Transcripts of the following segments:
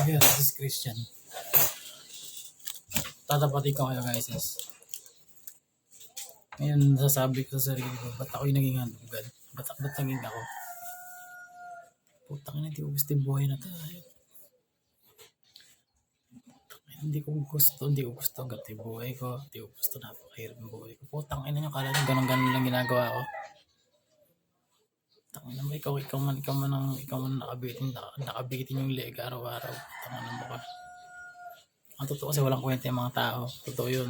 Here, this is Christian. Tatapatin ko kayo guys. Ngayon, sasabi ko sa sarili ko, ba't ako'y naging handugan? Ba't naging ako? Putang ina, hindi ko gusto yung buhay na to. Hindi ko gusto hanggat yung buhay ko. Hindi ko gusto, napakahirap yung buhay ko. Putang ina nyo, kala nyo ganun lang ginagawa ko. Putang ina mo, ikaw man nakabitin yung leg araw-araw. Putang ina mo ka. Ang totoo kasi walang kwenta yung mga tao. Totoo yun.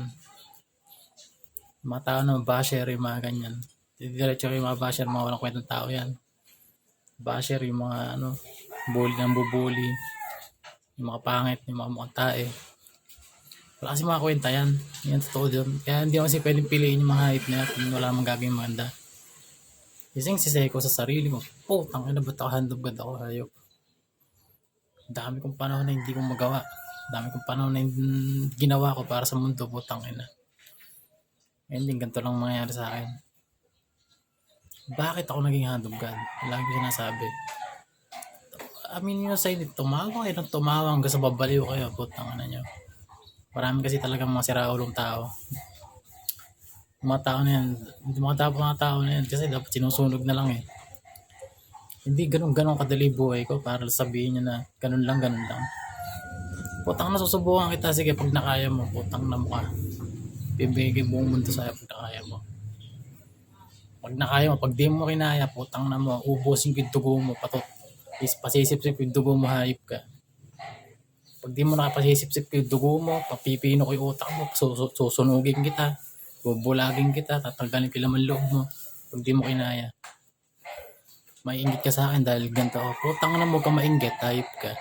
Yung mga tao na basher, yung mga ganyan. Diretso yung mga basher, mga walang kwentang tao yan. Basher, yung mga bully ng bubuli. Yung mga pangit, yung mga mukhang tae. Wala kasi mga kwenta yan. Yan totoo yun. Kaya hindi ako kasi pwedeng piliin yung mga hype na yan. Wala mang gagawin maganda. Isang sisay ko sa sarili ko. Putang ina, ba't ako handog-gad ako, hayop. Dami kong panahon na hindi ko magawa. Dami kong panahon na ginawa ko para sa mundo. Putang ina. Ngayon din, ganito lang mangyayari sa akin. Bakit ako naging handog-gad? Lagi ko sinasabi. Nyo sa inyo, tumawa kayo ng tumawa hanggang sa babaliw kayo. Putang ina nyo. Marami kasi talagang mga siraulong tao. Mga tao na yan, mga tao na yan kasi dapat sinusunog na lang eh. Hindi ganun kadali buhay ko para sabihin nyo na ganun lang. Putang na, susubukan kita, sige pag nakaya mo, putang na mo ka. Bibigay buong mundo sa'yo pag nakaya mo. Pag nakaya mo, pag di mo kinaya, putang na mo, ubusin ko yung dugo mo, pasisip-sip yung dugo mo, hayop ka. Pag di mo nakapasisip-sip yung dugo mo, papipino ko yung utak mo, susunugin kita, bubulagin kita, tatanggalin ko laman loob mo. Pag di mo kinaya, maiinggit ka sa akin dahil ganito ako. Putang na mo ka mainggit, hayop ka.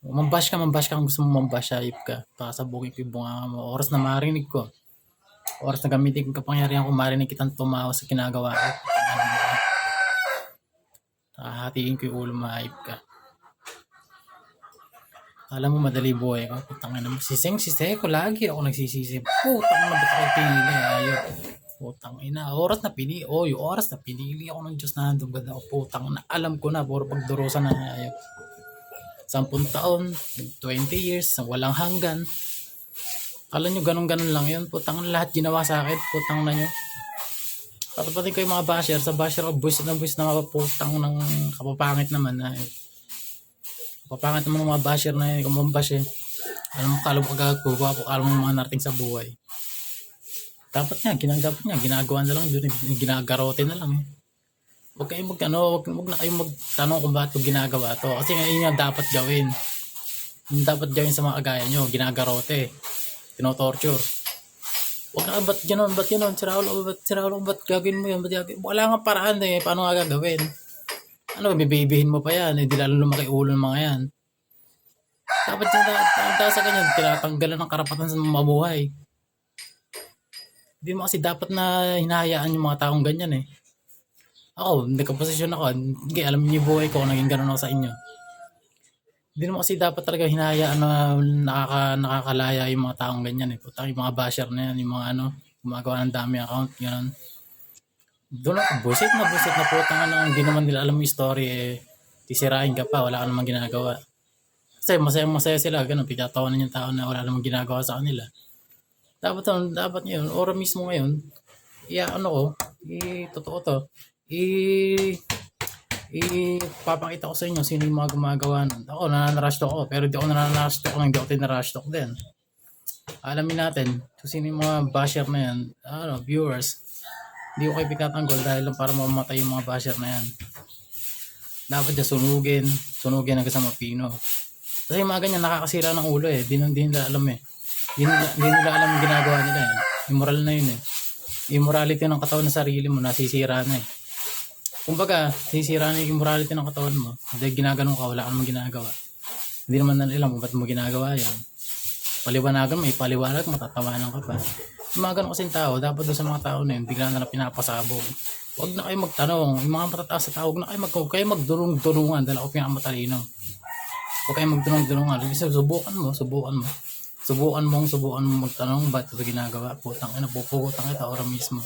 Mambash ka kung gusto mo mambash, hayop ka. Pakasabugin ko yung bunga mo. Oras na marinig ko. Oras na gamitin kong kapangyarihan kung marinig kitang tumawa sa ginagawa ko. Hahatiin ko yung ulo, mahayop ka. Alam mo, madali buhay ko. Putang ina mo. Sisay ko. Lagi ako nagsisisi. Putang na, ba't ako pinili? Ayop. Putang ina. Yung oras na pinili ako ng Diyos na handog ako. Putang na. Alam ko na. Puro pagdurusan na. Ayop. 10 taon. 20 years. Walang hanggan. Alam nyo, ganun lang yun. Putang na, lahat ginawa sa akin. Putang na nyo. Tatapatin ko yung mga basher. Sa basher ko, buwis na mapaputang ng kapapangit naman. Kapapangit naman ng mga basher na yun. Kung mambash eh. Alam mo, kalong pagkagawa po. Alam mo mga narating sa buhay. Dapat niya, ginagawa na lang. Ginagarote na lang eh. Huwag kayong huwag na kayong magtanong kung bakit ko ginagawa to. Kasi ngayon nga dapat gawin. Yung dapat gawin sa mga kagaya nyo, ginagarote. Tinotorture. Huwag na, ba't gano'n? Ba't gagawin mo yan? Wala nga paraan eh. Paano nga gagawin? Bibibihin mo pa yan. Hindi lalo lumaki ulo ng mga yan. Dapat sa ganyan, tinatanggalan ng karapatan sa mabuhay. Hindi mo kasi dapat na hinahayaan yung mga taong ganyan eh. Ako, nagkaposisyon ako. Hindi, alam niyo yung buhay ko, naging ganun ako sa inyo. Hindi mo kasi dapat talaga hinahayaan na nakakalaya yung mga taong ganyan eh. Putang yung mga basher na yan, yung mga gumagawa ng dami account, gano'n. Doon ako, busit na putang hindi naman nila alam yung story eh. Tisirain ka pa, wala ka namang ginagawa. Kasi masaya sila, gano'n, pitatawanan yung tao na wala namang ginagawa sa kanila. Dapat yun, ora mismo ngayon, totoo to, papakita ko sa inyo sino yung mga gumagawa nun. Ako, nananarash talk ako, pero di ako nananarash talk lang, di ako tinarash talk din. Alamin natin, kung sino yung mga basher na yan, viewers, hindi ko kayo pikatanggol dahil lang para mamatay yung mga basher na yan. Dapat niya sunugin hanggang sa mapino. Kasi yung mga ganyan, nakakasira ng ulo eh, di nila alam eh. Di nila alam yung ginagawa nila eh. Immoral na yun eh. Immorality ng katawan ng sarili mo, nasisira na eh. Kumbaga, sisira na yung immorality ng katawan mo. Dahil ginaganon ka, wala ka namang ginagawa. Hindi naman na alam kung ba't mo ginagawa yan. Paliwanagan mo, ipaliwanag, matatawanan ka pa. Yung mga ganun kasing tao, dapat doon sa mga tao na yun, bigla na pinapasabog. Huwag na kayo magtanong. Yung mga matataas sa tao, huwag kayo magdurung-durungan dahil ako pinakamatalino. Huwag kayo magdurung-durungan. Subukan mo magtanong, ba't ito ginagawa? Putang ina, pupugutan kita ora mismo.